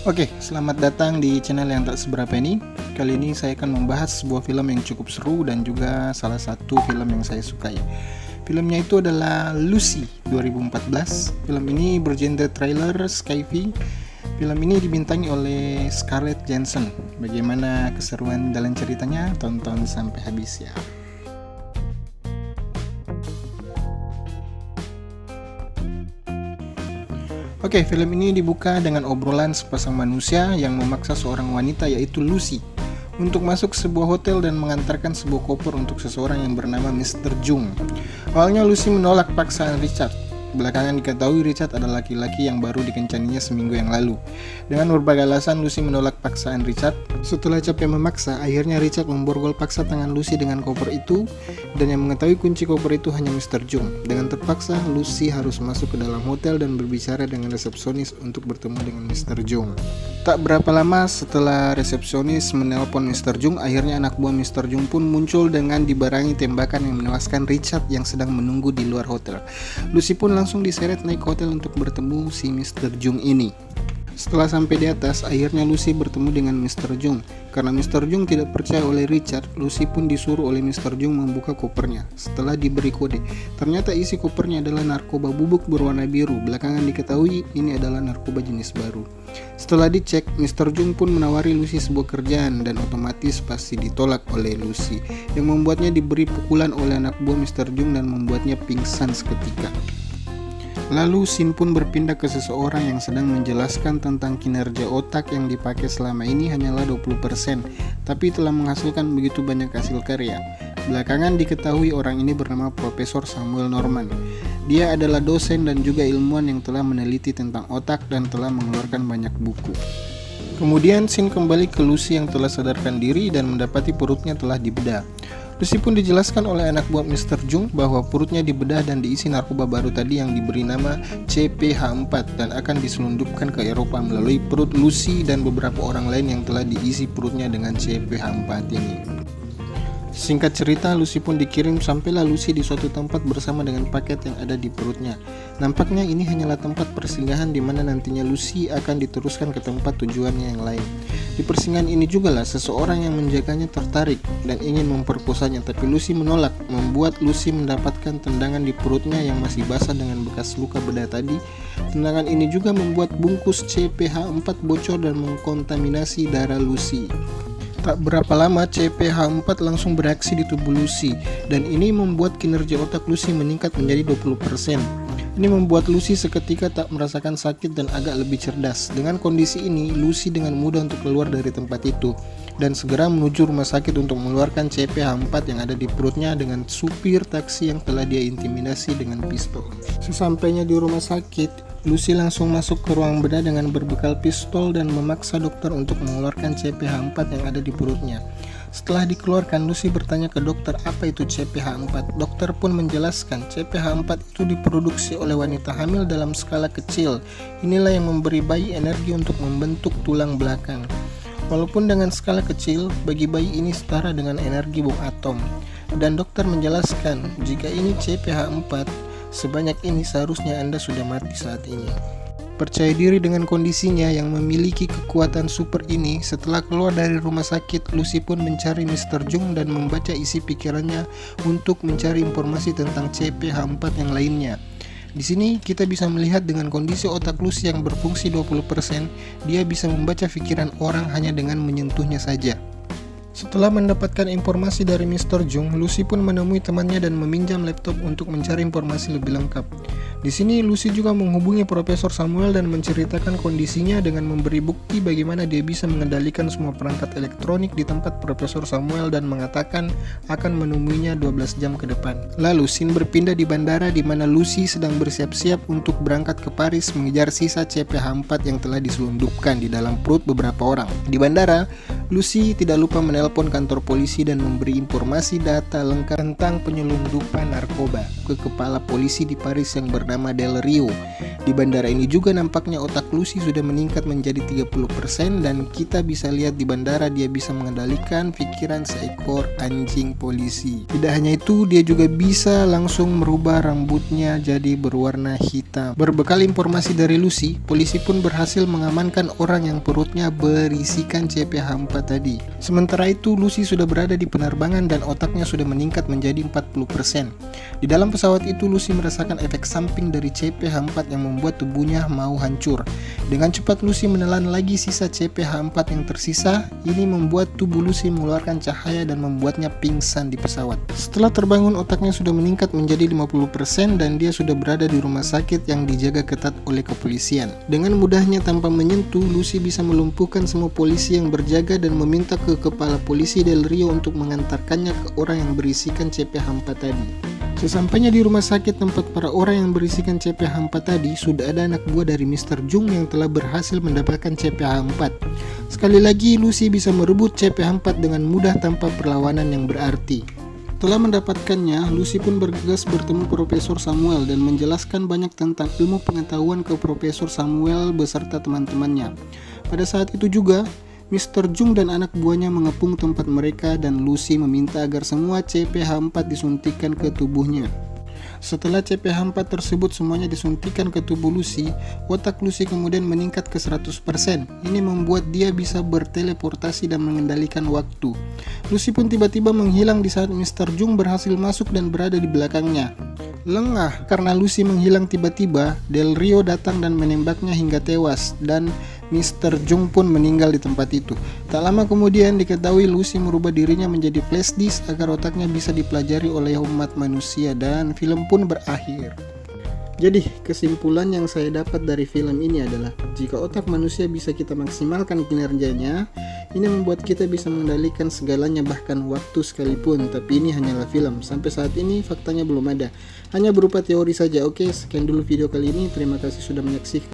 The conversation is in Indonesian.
Oke, selamat datang di channel yang tak seberapa ini. Kali ini saya akan membahas sebuah film yang cukup seru dan juga salah satu film yang saya sukai. Filmnya itu adalah Lucy 2014. Film ini bergenre thriller sci-fi. Film ini dibintangi oleh Scarlett Johansson. Bagaimana keseruan dalam ceritanya? Tonton sampai habis ya. Oke, film ini dibuka dengan obrolan sepasang manusia yang memaksa seorang wanita yaitu Lucy untuk masuk ke sebuah hotel dan mengantarkan sebuah koper untuk seseorang yang bernama Mr. Jung. Awalnya Lucy menolak paksaan Richard. Belakangan diketahui Richard adalah laki-laki yang baru dikencaninya seminggu yang lalu. Dengan berbagai alasan Lucy menolak paksaan Richard. Setelah capek memaksa, akhirnya Richard memborgol paksa tangan Lucy dengan koper itu, dan yang mengetahui kunci koper itu hanya Mr. Jung. Dengan terpaksa, Lucy harus masuk ke dalam hotel dan berbicara dengan resepsionis untuk bertemu dengan Mr. Jung. Tak berapa lama setelah resepsionis menelpon Mr. Jung, akhirnya anak buah Mr. Jung pun muncul dengan dibarengi tembakan yang menewaskan Richard yang sedang menunggu di luar hotel. Lucy pun langsung diseret naik ke hotel untuk bertemu si Mr. Jung ini. Setelah sampai di atas, akhirnya Lucy bertemu dengan Mr. Jung. Karena Mr. Jung tidak percaya oleh Richard, Lucy pun disuruh oleh Mr. Jung membuka kopernya. Setelah diberi kode, ternyata isi kopernya adalah narkoba bubuk berwarna biru. Belakangan diketahui ini adalah narkoba jenis baru. Setelah dicek, Mr. Jung pun menawari Lucy sebuah kerjaan dan otomatis pasti ditolak oleh Lucy, yang membuatnya diberi pukulan oleh anak buah Mr. Jung dan membuatnya pingsan seketika. Lalu scene pun berpindah ke seseorang yang sedang menjelaskan tentang kinerja otak yang dipakai selama ini hanyalah 20%, tapi telah menghasilkan begitu banyak hasil karya. Belakangan diketahui orang ini bernama Profesor Samuel Norman. Dia adalah dosen dan juga ilmuwan yang telah meneliti tentang otak dan telah mengeluarkan banyak buku. Kemudian scene kembali ke Lucy yang telah sadarkan diri dan mendapati perutnya telah dibedah. Lucy pun dijelaskan oleh anak buah Mr. Jung bahwa perutnya dibedah dan diisi narkoba baru tadi yang diberi nama CPH4 dan akan diselundupkan ke Eropa melalui perut Lucy dan beberapa orang lain yang telah diisi perutnya dengan CPH4 ini. Singkat cerita, Lucy pun dikirim sampailah Lucy di suatu tempat bersama dengan paket yang ada di perutnya. Nampaknya ini hanyalah tempat persinggahan di mana nantinya Lucy akan diteruskan ke tempat tujuannya yang lain. Di persinggahan ini juga lah seseorang yang menjaganya tertarik dan ingin memperkosanya, tapi Lucy menolak, membuat Lucy mendapatkan tendangan di perutnya yang masih basah dengan bekas luka bedah tadi. Tendangan ini juga membuat bungkus CPH4 bocor dan mengkontaminasi darah Lucy. Tak berapa lama CPH4 langsung bereaksi di tubuh Lucy dan ini membuat kinerja otak Lucy meningkat menjadi 20%. Ini membuat Lucy seketika tak merasakan sakit dan agak lebih cerdas. Dengan kondisi ini, Lucy dengan mudah untuk keluar dari tempat itu dan segera menuju rumah sakit untuk mengeluarkan CPH4 yang ada di perutnya dengan supir taksi yang telah dia intimidasi dengan pistol. Sesampainya di rumah sakit, Lucy langsung masuk ke ruang bedah dengan berbekal pistol dan memaksa dokter untuk mengeluarkan CPH4 yang ada di perutnya. Setelah dikeluarkan, Lucy bertanya ke dokter apa itu CPH4. Dokter pun menjelaskan CPH4 itu diproduksi oleh wanita hamil dalam skala kecil. Inilah yang memberi bayi energi untuk membentuk tulang belakang. Walaupun dengan skala kecil, bagi bayi ini setara dengan energi bom atom. Dan dokter menjelaskan jika ini CPH4 sebanyak ini seharusnya Anda sudah mati saat ini. Percaya diri dengan kondisinya yang memiliki kekuatan super ini, setelah keluar dari rumah sakit, Lucy pun mencari Mr. Jung dan membaca isi pikirannya untuk mencari informasi tentang CPH4 yang lainnya. Di sini kita bisa melihat dengan kondisi otak Lucy yang berfungsi 20%, dia bisa membaca pikiran orang hanya dengan menyentuhnya saja. Setelah mendapatkan informasi dari Mr. Jung, Lucy pun menemui temannya dan meminjam laptop untuk mencari informasi lebih lengkap. Di sini Lucy juga menghubungi Profesor Samuel dan menceritakan kondisinya dengan memberi bukti bagaimana dia bisa mengendalikan semua perangkat elektronik di tempat Profesor Samuel dan mengatakan akan menemuinya 12 jam ke depan. Lalu scene berpindah di bandara di mana Lucy sedang bersiap-siap untuk berangkat ke Paris mengejar sisa CPH4 yang telah diselundupkan di dalam perut beberapa orang. Di bandara, Lucy tidak lupa menelpon kantor polisi dan memberi informasi data lengkap tentang penyelundupan narkoba ke kepala polisi di Paris yang bernama Del Rio. Di bandara ini juga nampaknya otak Lucy sudah meningkat menjadi 30% dan kita bisa lihat di bandara dia bisa mengendalikan pikiran seekor anjing polisi. Tidak hanya itu, dia juga bisa langsung merubah rambutnya jadi berwarna hitam. Berbekal informasi dari Lucy, polisi pun berhasil mengamankan orang yang perutnya berisikan CP-H4 tadi. Sementara itu, Lucy sudah berada di penerbangan dan otaknya sudah meningkat menjadi 40%. Di dalam pesawat itu, Lucy merasakan efek samping dari CP-H4 yang membuat tubuhnya mau hancur. Dengan cepat Lucy menelan lagi sisa CP-H4 yang tersisa. Ini membuat tubuh Lucy mengeluarkan cahaya dan membuatnya pingsan di pesawat. Setelah terbangun, otaknya sudah meningkat menjadi 50% dan dia sudah berada di rumah sakit yang dijaga ketat oleh kepolisian. Dengan mudahnya tanpa menyentuh, Lucy bisa melumpuhkan semua polisi yang berjaga dan meminta ke kepala polisi Del Rio untuk mengantarkannya ke orang yang berisikan CP-H4 tadi. Sesampainya di rumah sakit tempat para orang yang berisikan CP-H4 tadi, sudah ada anak buah dari Mr. Jung yang telah berhasil mendapatkan CP-H4. Sekali lagi, Lucy bisa merebut CP-H4 dengan mudah tanpa perlawanan yang berarti. Setelah mendapatkannya, Lucy pun bergegas bertemu Profesor Samuel dan menjelaskan banyak tentang ilmu pengetahuan ke Profesor Samuel beserta teman-temannya. Pada saat itu juga, Mr. Jung dan anak buahnya mengepung tempat mereka dan Lucy meminta agar semua CP-H4 disuntikkan ke tubuhnya. Setelah CP-H4 tersebut semuanya disuntikan ke tubuh Lucy, otak Lucy kemudian meningkat ke 100%. Ini membuat dia bisa berteleportasi dan mengendalikan waktu. Lucy pun tiba-tiba menghilang di saat Mr. Jung berhasil masuk dan berada di belakangnya. Lengah karena Lucy menghilang tiba-tiba, Del Rio datang dan menembaknya hingga tewas dan Mr. Jung pun meninggal di tempat itu. Tak lama kemudian diketahui Lucy merubah dirinya menjadi flash disk agar otaknya bisa dipelajari oleh umat manusia dan film pun berakhir. Jadi, kesimpulan yang saya dapat dari film ini adalah jika otak manusia bisa kita maksimalkan kinerjanya, ini membuat kita bisa mengendalikan segalanya bahkan waktu sekalipun. Tapi ini hanyalah film. Sampai saat ini faktanya belum ada. Hanya berupa teori saja. Oke, sekian dulu video kali ini. Terima kasih sudah menyaksikan.